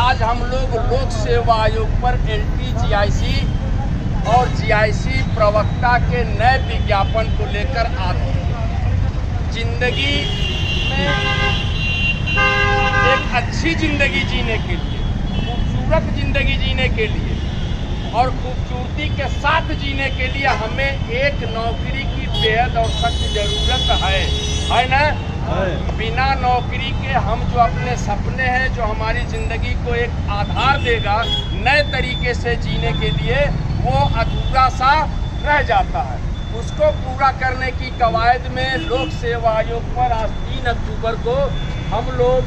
आज हम लोग लोक सेवा आयोग पर LTGIC और GIC प्रवक्ता के नए विज्ञापन को लेकर आते हैं। जिंदगी में एक अच्छी जिंदगी जीने के लिए, खूबसूरत जिंदगी जीने के लिए और खूबसूरती के साथ जीने के लिए हमें एक नौकरी की बेहद और सख्त जरूरत है ना? बिना नौकरी के हम जो अपने सपने हैं, जो हमारी ज़िंदगी को एक आधार देगा नए तरीके से जीने के लिए, वो अधूरा सा रह जाता है। उसको पूरा करने की कवायद में लोक सेवा आयोग पर आज 3 अक्टूबर को हम लोग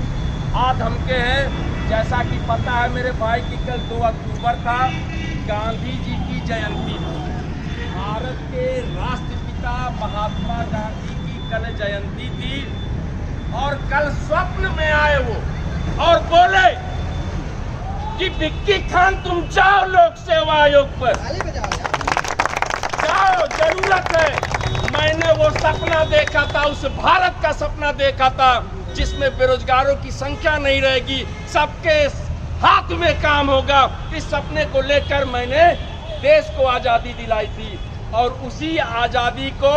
आ धमके हैं। जैसा कि पता है मेरे भाई कि कल 2 अक्टूबर था, गांधी जी की जयंती थी। भारत के राष्ट्रपिता महात्मा गांधी की कल जयंती थी और कल स्वप्न में आए वो और बोले कि विक्की खान तुम जाओ लोक सेवा आयोग पर, जाओ, जरूरत है। मैंने वो सपना देखा था, उस भारत का सपना देखा था जिसमें बेरोजगारों की संख्या नहीं रहेगी, सबके हाथ में काम होगा। इस सपने को लेकर मैंने देश को आज़ादी दिलाई थी और उसी आज़ादी को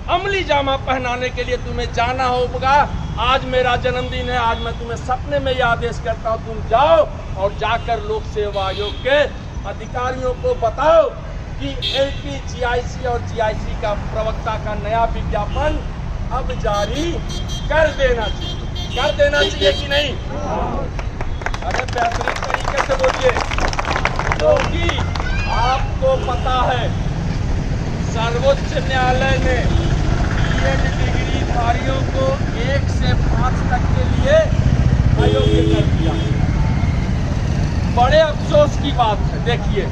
अमली जामा पहनाने के लिए तुम्हें जाना होगा। आज मेरा जन्मदिन है, आज मैं तुम्हें सपने में यह आदेश करता हूँ, तुम जाओ और जाकर लोक सेवा आयोग के अधिकारियों को बताओ कि LTGIC और GIC का प्रवक्ता का नया विज्ञापन अब जारी कर देना चाहिए कि नहीं? अरे बेहतरीन तरीके से बोलिए, क्योंकि आपको पता है सर्वोच्च न्यायालय ने BEd डिग्रीधारियों को 1 से 5 तक के लिए अयोग्य कर दिया। बड़े अफसोस की बात है। देखिए,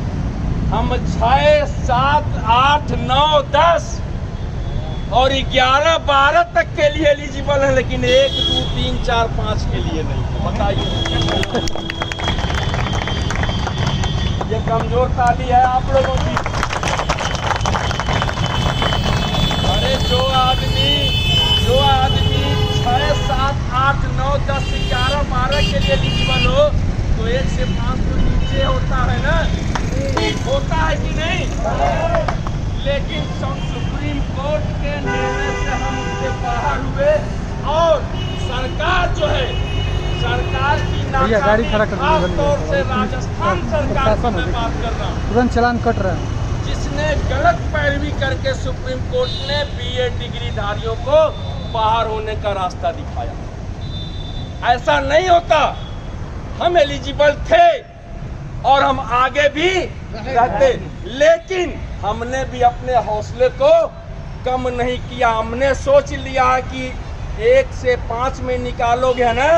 हम 6, 7, 8, 9, 10 और 11, 12 तक के लिए एलिजिबल है, लेकिन 1, 2, 3, 4, 5 के लिए नहीं। बताइए, ये कमजोर ताली है आप लोगों की। अरे जो आदमी 6, 7, 8, 9, 10, 11, 12 के लिए एलिजिबल हो तो 1 से 5 तो नीचे होता है ना? होता है कि नहीं? लेकिन सुप्रीम कोर्ट के निर्णय से हम उससे बाहर हुए और सरकार जो है, सरकार की नाकामी, खास तौर से राजस्थान सरकार की मैं बात कर रहा हूँ, तुरंत चालान कट रहा है, जिसने गलत पैरवी करके सुप्रीम कोर्ट ने BEd डिग्रीधारियों को बाहर होने का रास्ता दिखाया। ऐसा नहीं होता। हम एलिजिबल थे और हम आगे भी रहते, लेकिन हमने भी अपने हौसले को कम नहीं किया। हमने सोच लिया कि 1 से 5 में निकालोगे ना,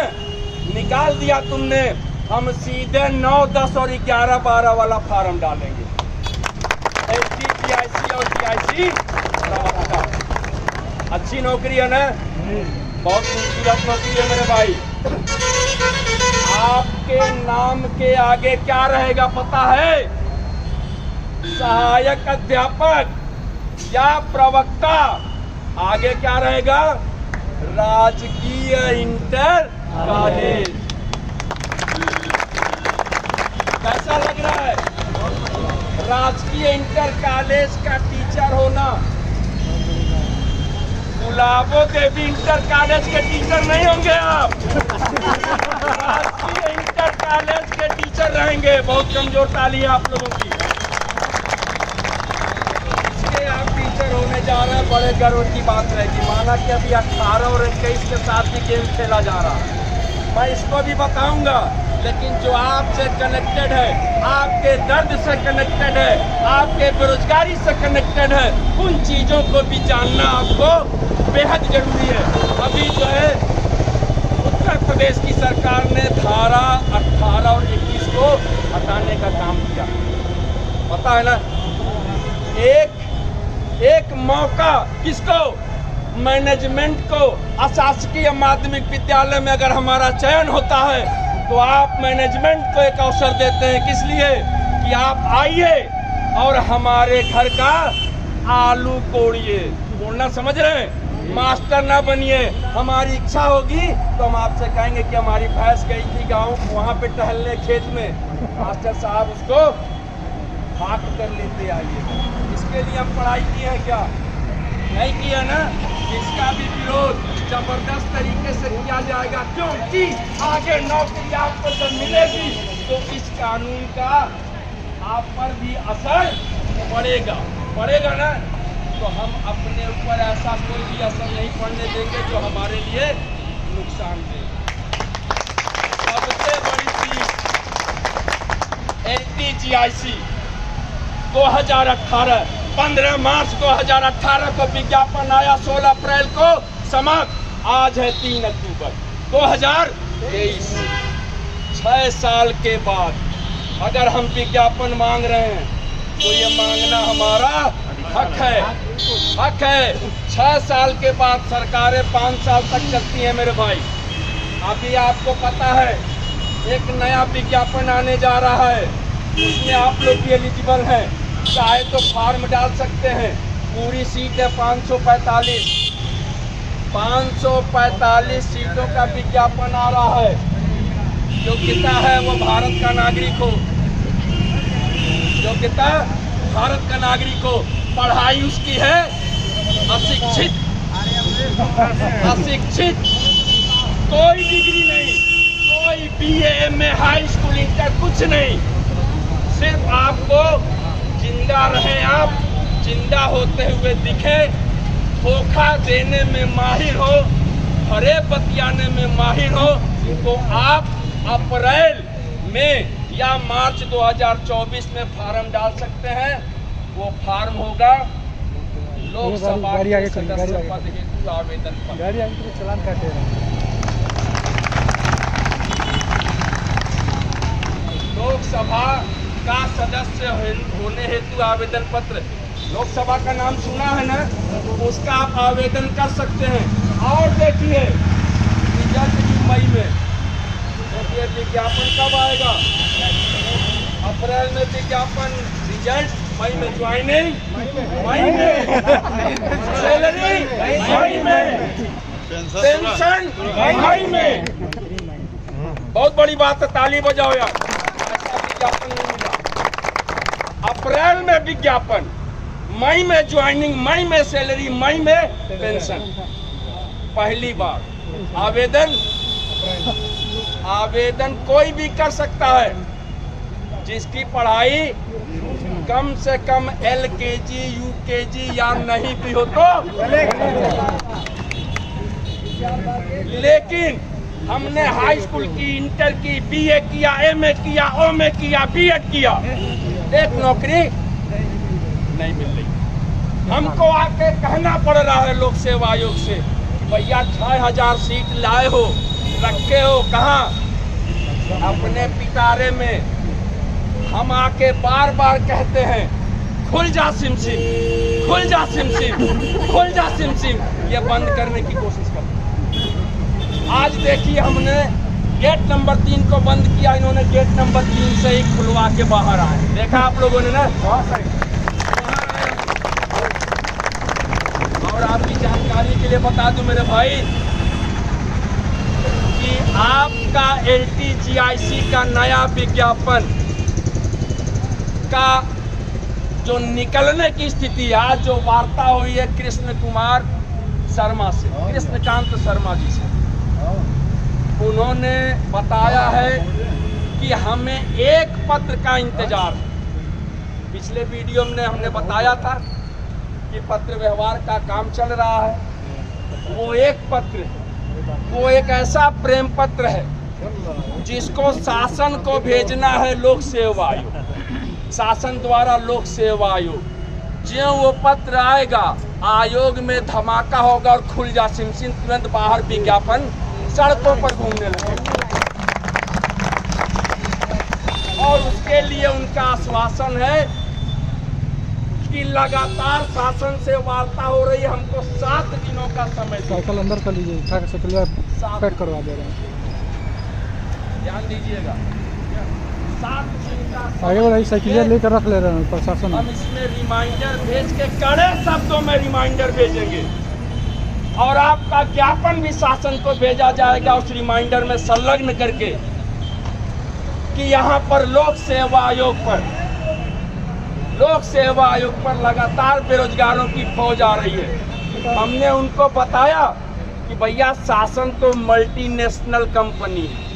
निकाल दिया तुमने, हम सीधे 9, 10 और 11, 12 वाला फार्म डालेंगे। LTGIC और GIC अच्छी नौकरी है ना? बहुत खूबसूरत नौकरी है मेरे भाई। आपके नाम के आगे क्या रहेगा पता है? सहायक अध्यापक या प्रवक्ता। आगे क्या रहेगा? राजकीय इंटर कॉलेज। कैसा लग रहा है? राजकीय इंटर कॉलेज का टीचर होना। गुलाबो देवी इंटर कॉलेज के टीचर नहीं होंगे आप, राजकीय इंटर कॉलेज के टीचर रहेंगे। बहुत कमजोर ताली है आप लोगों की। इसके आप टीचर होने जा रहे हैं, बड़े गर्व की बात रहेगी। माना कि अभी 18 और 21 के साथ भी गेम खेला जा रहा है, मैं इसको भी बताऊंगा, लेकिन जो आपसे कनेक्टेड है, आपके दर्द से कनेक्टेड है, आपके बेरोजगारी से कनेक्टेड है, उन चीज़ों को भी जानना आपको बेहद जरूरी है। अभी जो है उत्तर प्रदेश की सरकार ने धारा 18 और 21 को हटाने का काम किया, पता है ना? एक मौका किसको? मैनेजमेंट को। अशासकीय माध्यमिक विद्यालय में अगर हमारा चयन होता है तो आप मैनेजमेंट को एक अवसर देते हैं। किस लिए? कि आप आइए और हमारे घर का आलू कोड़िए। बोलना समझ रहे हैं? मास्टर ना बनिए। हमारी इच्छा होगी तो हम आपसे कहेंगे कि हमारी भैंस गई थी गांव, वहाँ पे टहलने खेत में, मास्टर साहब उसको हाक कर लेते आइए। इसके लिए हम पढ़ाई किए हैं क्या? नहीं किया ना। इसका भी विरोध जबरदस्त तरीके से किया जाएगा, क्योंकि आगे नौकरी आपको जब मिलेगी तो इस कानून का आप पर भी असर पड़ेगा ना। तो हम अपने ऊपर ऐसा कोई भी असर नहीं पड़ने देंगे जो हमारे लिए नुकसान दे। सबसे बड़ी चीज LTGIC 2018 15 मार्च 2018 को विज्ञापन आया, 16 अप्रैल को समाप्त। आज है 3 अक्टूबर 2023। 6 साल के बाद अगर हम विज्ञापन मांग रहे हैं तो ये मांगना हमारा हक है। 6 साल के बाद सरकारें 5 साल तक चलती हैं मेरे भाई। अभी आपको पता है एक नया विज्ञापन आने जा रहा है, उसमें आप लोग भी एलिजिबल हैं, चाहे तो फॉर्म डाल सकते हैं। पूरी सीट है 545 सीटों का विज्ञापन आ रहा है। योग्यता है वो भारत का नागरिक हो, योग्यता भारत का नागरिक हो। पढ़ाई उसकी है अशिक्षित, कोई डिग्री नहीं, कोई BA MA high school inter कुछ नहीं। सिर्फ आपको जिंदा रहे, आप जिंदा होते हुए दिखे, धोखा देने में माहिर हो, हरे बतियाने में माहिर हो, तो आप अप्रैल में या मार्च 2024 में फॉर्म डाल सकते हैं। वो फॉर्म होगा लोकसभा के सदस्य पद हेतु आवेदन पर। चलान काटे लोकसभा का सदस्य होने हेतु आवेदन पत्र, लोकसभा का नाम सुना है ना, उसका आप आवेदन कर सकते हैं। और देखिए रिजल्ट भी मई में, देखिए विज्ञापन कब आएगा? अप्रैल में विज्ञापन, रिजल्ट मई में, ज्वाइनिंग मई में, सैलरी मई में, पेंशन मई में। बहुत बड़ी बात है, ताली बजाओ यार। ऐसा विज्ञापन नहीं मिला। अप्रैल में विज्ञापन, मई में ज्वाइनिंग, मई में सैलरी, मई में पेंशन। पहली बार आवेदन कोई भी कर सकता है जिसकी पढ़ाई कम से कम LKG UKG या नहीं भी हो तो। लेकिन हमने हाई स्कूल की, इंटर की, BA किया, MA किया, OMA किया, B.Ed किया, एक नौकरी नहीं मिल रही। हमको आके कहना पड़ रहा है लोक सेवा आयोग से, भैया 6000 सीट लाए हो, रखे हो कहाँ? अपने पिटारे में। हम आके बार बार कहते हैं खुल जा सिमसिम, खुल जा सिमसिम, खुल जा सिमसिम, ये बंद करने की कोशिश करते हैं। आज देखिए हमने गेट नंबर 3 को बंद किया, इन्होंने गेट नंबर 3 से ही खुलवा के बाहर आए। देखा आप लोगों ने ना? और आपकी जानकारी के लिए बता दूं मेरे भाई कि आपका LTGIC का नया विज्ञापन का जो निकलने की स्थिति है, आज जो वार्ता हुई है कृष्णकांत शर्मा जी से, उन्होंने बताया है कि हमें एक पत्र का इंतजार है। पिछले वीडियो में हमने बताया था कि पत्र व्यवहार का काम चल रहा है। वो एक पत्र, वो एक ऐसा प्रेम पत्र है जिसको शासन को भेजना है लोक सेवा आयोग, शासन द्वारा लोक सेवा आयोग। जो वो पत्र आएगा आयोग में धमाका होगा और खुल जा सिमसिम, तुरंत बाहर विज्ञापन सड़कों पर घूमने लगेगा। और उसके लिए उनका आश्वासन है कि लगातार शासन से वार्ता हो रही है, हमको 7 दिनों का समय। साइकिल अंदर कर लीजिए, उठा के साइकिल पैक करवा दे रहे हैं, ध्यान दीजिएगा। 7 दिन का आगे वाला साइकिल लेकर रख ले रहे हैं प्रशासन। हम इसमें रिमाइंडर भेज के कड़े शब्दों में रिमाइंडर भेजेंगे और आपका ज्ञापन भी शासन को भेजा जाएगा उस रिमाइंडर में संलग्न करके कि यहाँ पर लोक सेवा आयोग पर लगातार बेरोजगारों की फौज आ रही है। हमने उनको बताया कि भैया शासन तो मल्टीनेशनल कंपनी है,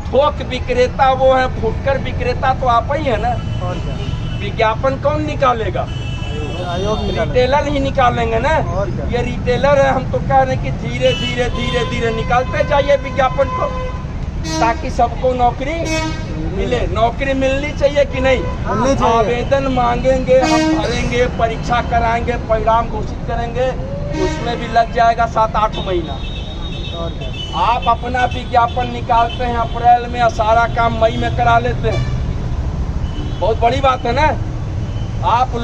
थोक विक्रेता वो है, फुटकर विक्रेता तो आप ही है ना। और क्या, विज्ञापन कौन निकालेगा? आयोग रिटेलर ही निकालेंगे ना। और क्या? ये रिटेलर है, हम तो कह रहे हैं कि धीरे धीरे निकालते जाइए विज्ञापन को, ताकि सबको नौकरी मिले। नौकरी मिलनी चाहिए कि नहीं? मिलनी चाहिए। आवेदन मांगेंगे, हम भरेंगे, परीक्षा कराएंगे, परिणाम घोषित करेंगे, उसमें भी लग जाएगा 7-8 महीना। और क्या, आप अपना विज्ञापन निकालते हैं अप्रैल में और सारा काम मई में करा लेते हैं, बहुत बड़ी बात है ना। आप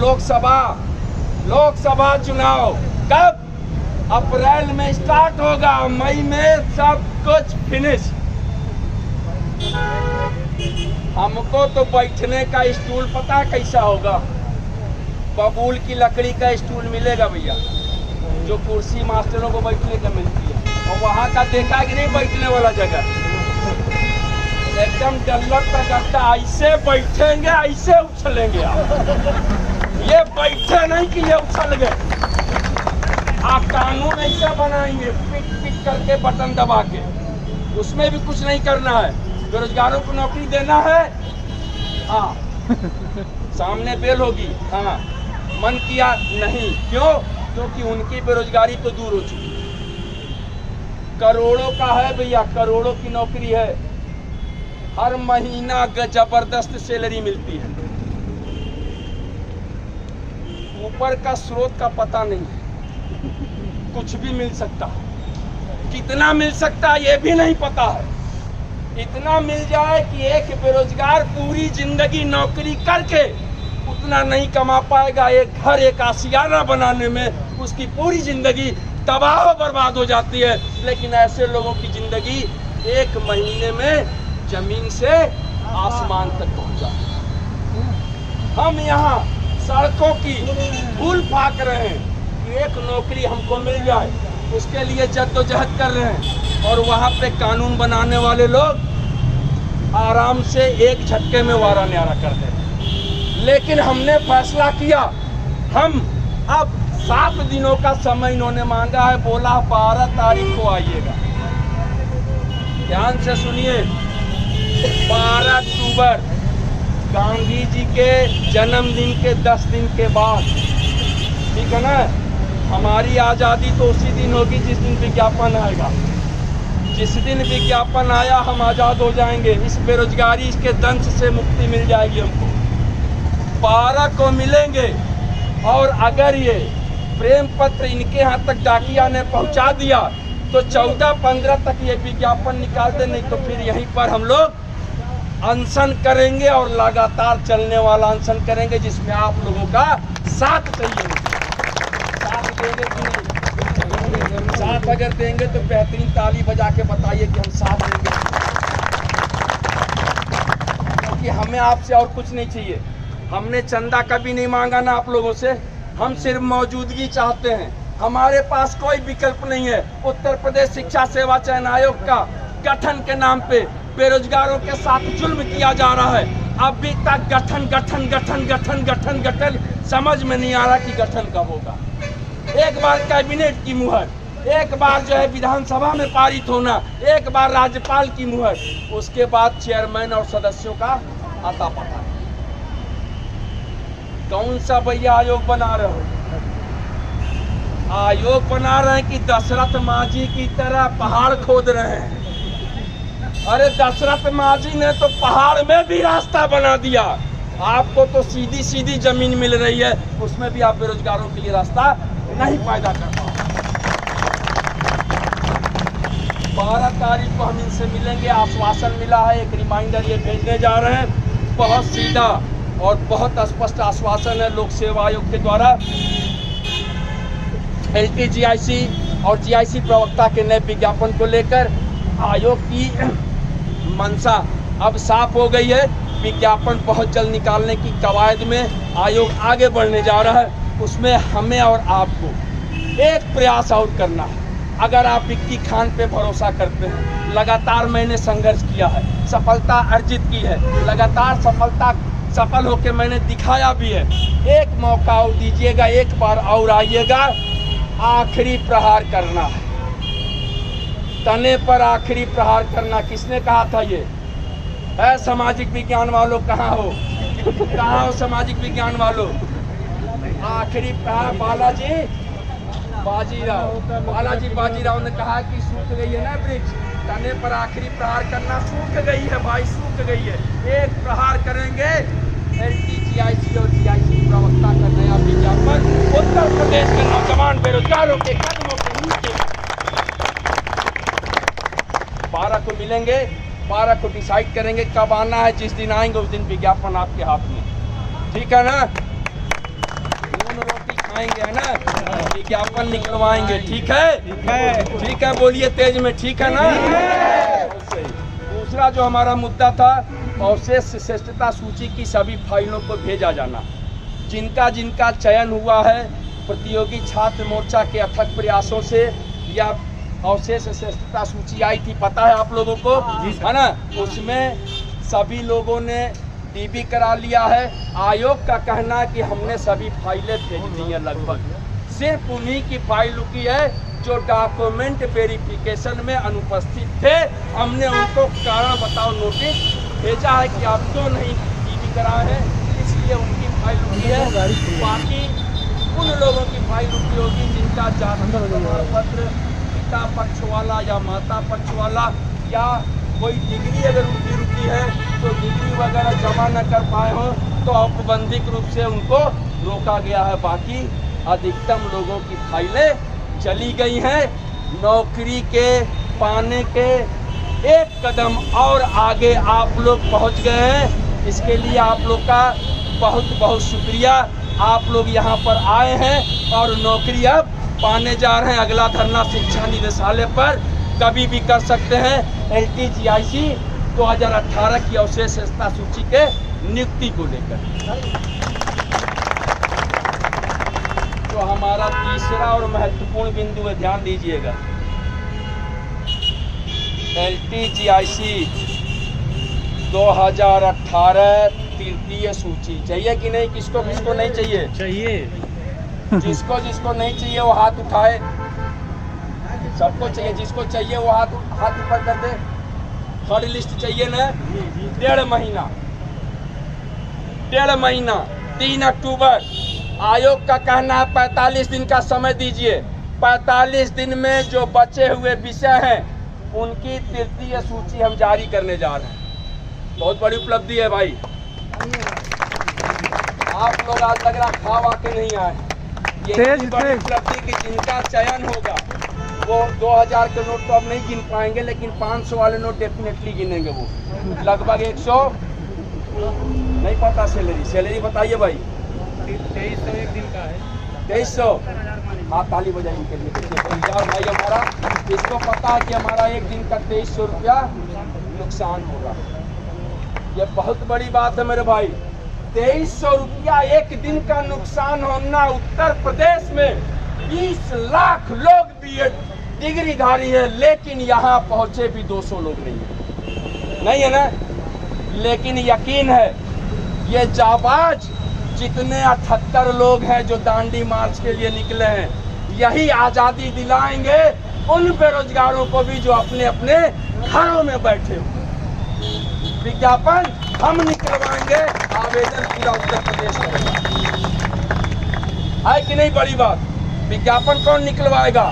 लोकसभा चुनाव कब? अप्रैल में स्टार्ट होगा, मई में सब कुछ फिनिश। हमको तो बैठने का स्टूल पता है कैसा होगा? बबूल की लकड़ी का स्टूल मिलेगा भैया, जो कुर्सी मास्टरों को बैठने का मिलती है, और वहाँ का देखा कि नहीं बैठने वाला जगह, एकदम डल्लर का गद्दा, ऐसे बैठेंगे ऐसे उछलेंगे आप। ये बैठे नहीं कि ये उछल गए। आप कानून ऐसा बनाएंगे पिट करके बटन दबा के, उसमें भी कुछ नहीं करना है। बेरोजगारों को नौकरी देना है, हाँ सामने बेल होगी, हाँ मन किया नहीं, क्यों? क्योंकि उनकी बेरोजगारी तो दूर हो चुकी है। करोड़ों का है भैया, करोड़ों की नौकरी है, हर महीना जबरदस्त सैलरी मिलती है, ऊपर का स्रोत का पता नहीं है, कुछ भी मिल सकता है, कितना मिल सकता है ये भी नहीं पता है। इतना मिल जाए कि एक बेरोजगार पूरी जिंदगी नौकरी करके उतना नहीं कमा पाएगा, एक घर एक आशियाना बनाने में उसकी पूरी जिंदगी तबाह बर्बाद हो जाती है। लेकिन ऐसे लोगों की जिंदगी 1 महीने में जमीन से आसमान तक पहुंच जाती है। हम यहाँ सड़कों की धूल फाक रहे हैं कि एक नौकरी हमको मिल जाए, उसके लिए जद्दोजहद कर रहे हैं, और वहाँ पे कानून बनाने वाले लोग आराम से एक झटके में वारा न्यारा कर देते हैं। लेकिन हमने फैसला किया, हम अब 7 दिनों का समय इन्होंने मांगा है, बोला 12 तारीख को आइएगा। ध्यान से सुनिए, 12 अक्टूबर गांधी जी के जन्मदिन के 10 दिन के बाद, ठीक है ना। हमारी आज़ादी तो उसी दिन होगी जिस दिन विज्ञापन आएगा। जिस दिन विज्ञापन आया हम आज़ाद हो जाएंगे, इस बेरोजगारी इसके दंश से मुक्ति मिल जाएगी हमको। 12 को मिलेंगे, और अगर ये प्रेम पत्र इनके यहाँ तक डाकिया ने पहुँचा दिया तो 14-15 तक ये विज्ञापन निकाल दे, नहीं तो फिर यहीं पर हम लोग अनशन करेंगे, और लगातार चलने वाला अनशन करेंगे जिसमें आप लोगों का साथ चाहिए। साथ देंगे कि नहीं? साथ अगर देंगे तो बेहतरीन ताली बजा के बताइए कि हम साथ देंगे, क्योंकि हमें आपसे और कुछ नहीं चाहिए। हमने चंदा कभी नहीं मांगा ना आप लोगों से, हम सिर्फ मौजूदगी चाहते हैं। हमारे पास कोई विकल्प नहीं है। उत्तर प्रदेश शिक्षा सेवा चयन आयोग का गठन के नाम पे बेरोजगारों के साथ जुल्म किया जा रहा है। अभी तक गठन समझ में नहीं आ रहा कि गठन कब होगा। एक बार कैबिनेट की मुहर, एक बार जो है विधानसभा में पारित होना, एक बार राज्यपाल की मुहर, उसके बाद चेयरमैन और सदस्यों का आता पता। कौन सा भैया आयोग बना रहे हो? आयोग बना रहे हैं कि दशरथ मांझी की तरह पहाड़ खोद रहे हैं? अरे दशरथ मांझी ने तो पहाड़ में भी रास्ता बना दिया, आपको तो सीधी सीधी जमीन मिल रही है, उसमें भी आप बेरोजगारों के लिए रास्ता नहीं पैदा कर पाओ। 12 तारीख को हम इनसे मिलेंगे, आश्वासन मिला है, एक रिमाइंडर ये भेजने जा रहे हैं। बहुत सीधा और बहुत स्पष्ट आश्वासन है लोक सेवा आयोग के द्वारा। LTGIC और GIC प्रवक्ता के नए विज्ञापन को लेकर आयोग की मंशा अब साफ हो गई है। विज्ञापन बहुत जल्द निकालने की कवायद में आयोग आगे बढ़ने जा रहा है। उसमें हमें और आपको एक प्रयास और करना है। अगर आप विक्की खान पे भरोसा करते हैं, लगातार मैंने संघर्ष किया है, सफलता अर्जित की है, लगातार सफल होकर मैंने दिखाया भी है। एक मौका और दीजिएगा, एक बार और आइएगा। आखिरी प्रहार करना है, तने पर आखिरी प्रहार करना। किसने कहा था ये? है सामाजिक विज्ञान वालों, कहाँ हो? कहाँ हो सामाजिक विज्ञान वालों? आखिरी प्रहार बालाजी बाजीराव ने कहा कि सूख गई है ना वृक्ष, तने पर आखिरी प्रहार करना। सूख गई है भाई, सूख गई है। एक प्रहार करेंगे। LTGIC और GIC प्रवक्ता का नया विज्ञापन उत्तर प्रदेश के नौजवान बेरोजगारों के कदमों के नीचे 12 को मिलेंगे, 12 को डिसाइड करेंगे कब आना है। जिस दिन आएंगे उस दिन विज्ञापन आपके हाथ में, ठीक है ना? नून रोटी खाएंगे, है ना? विज्ञापन निकलवाएंगे, ठीक है? ठीक है, बोलिए तेज में, ठीक है ना? दूसरा जो हमारा मुद्दा था, अवशेष श्रेष्ठता सूची की सभी फाइलों को भेजा जाना। जिनका जिनका चयन हुआ है प्रतियोगी छात्र मोर्चा के अथक प्रयासों से, या अवशेष श्रेष्ठता सूची आई थी, पता है आप लोगों को, है ना? उसमें सभी लोगों ने DB करा लिया है। आयोग का कहना है कि हमने सभी फाइलें भेज दी हैं, लगभग सिर्फ उन्हीं की फाइल रुकी है जो डॉक्यूमेंट वेरिफिकेशन में अनुपस्थित थे। हमने उनको कारण बताओ नोटिस भेजा है कि आप क्यों नहीं DB कराए हैं, इसलिए उनकी फाइल रुकी है। बाकी उन लोगों की फाइल रुकी होगी जिनका जाति प्रमाण पत्र पिता पक्ष वाला या माता पक्ष वाला, या कोई डिग्री अगर उनकी रुकी है तो डिग्री वगैरह जमा न कर पाए हो तो औपबंधिक रूप से उनको रोका गया है। बाकी अधिकतम लोगों की फाइलें चली गई हैं। नौकरी के पाने के एक कदम और आगे आप लोग पहुंच गए हैं। इसके लिए आप लोग का बहुत बहुत शुक्रिया। आप लोग यहाँ पर आए हैं और नौकरी अब पाने जा रहे हैं। अगला धरना शिक्षा निदेशालय पर कभी भी कर सकते हैं। LTGIC 2018 की अवशेष श्रेष्ठता सूची के नियुक्ति को लेकर तो हमारा तीसरा और महत्वपूर्ण बिंदु है, ध्यान दीजिएगा। LTGIC 2018 तृतीय सूची चाहिए कि नहीं? किसको किसको नहीं चाहिए? चाहिए। जिसको जिसको नहीं चाहिए वो हाथ उठाए। सबको चाहिए, जिसको चाहिए वो हाथ ऊपर कर दे। थर्ड लिस्ट चाहिए ना? 1.5 महीना 3 अक्टूबर। आयोग का कहना है 45 दिन का समय दीजिए। 45 दिन में जो बचे हुए विषय हैं उनकी तृतीय सूची हम जारी करने जा रहे हैं। बहुत बड़ी उपलब्धि है भाई। आप लोग आज लग रहा खा वाके नहीं आए। ये बड़ी उपलब्धि कि जिनका चयन होगा वो 2000 के नोट तो अब नहीं गिन पाएंगे, लेकिन 500 वाले नोट डेफिनेटली गिनेंगे। वो लगभग 100 नहीं पता। सैलरी बताइए भाई। 2300 एक दिन का है। 2300। हाँ, ताली बजाइए के लिए भाई हमारा। इसको पता है कि हमारा एक दिन का 2300 रुपया नुकसान होगा। ये बहुत बड़ी बात है मेरे भाई। 2300 रुपया एक दिन का नुकसान होना। उत्तर प्रदेश में 20 लाख लोग BEd डिग्रीधारी है, लेकिन यहाँ पहुंचे भी 200 लोग नहीं है ना? लेकिन यकीन है ये जाबाज जितने 78 लोग हैं जो दांडी मार्च के लिए निकले हैं, यही आज़ादी दिलाएंगे उन बेरोजगारों को भी जो अपने अपने घरों में बैठे हुए। विज्ञापन हम निकलवाएंगे, आवेदन पूरा उत्तर प्रदेश में है कि नहीं? बड़ी बात। विज्ञापन कौन निकलवाएगा?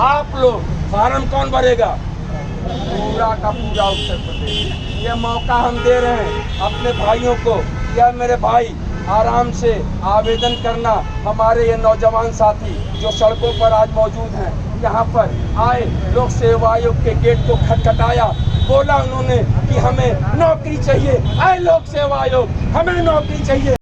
आप लोग। फार्म कौन भरेगा? पूरा का पूरा उत्तर प्रदेश। ये मौका हम दे रहे हैं अपने भाइयों को। क्या मेरे भाई आराम से आवेदन करना। हमारे ये नौजवान साथी जो सड़कों पर आज मौजूद हैं, यहाँ पर आए, लोक सेवा आयोग के गेट को खटखटाया, बोला उन्होंने कि हमें नौकरी चाहिए। आए लोक सेवा आयोग, हमें नौकरी चाहिए।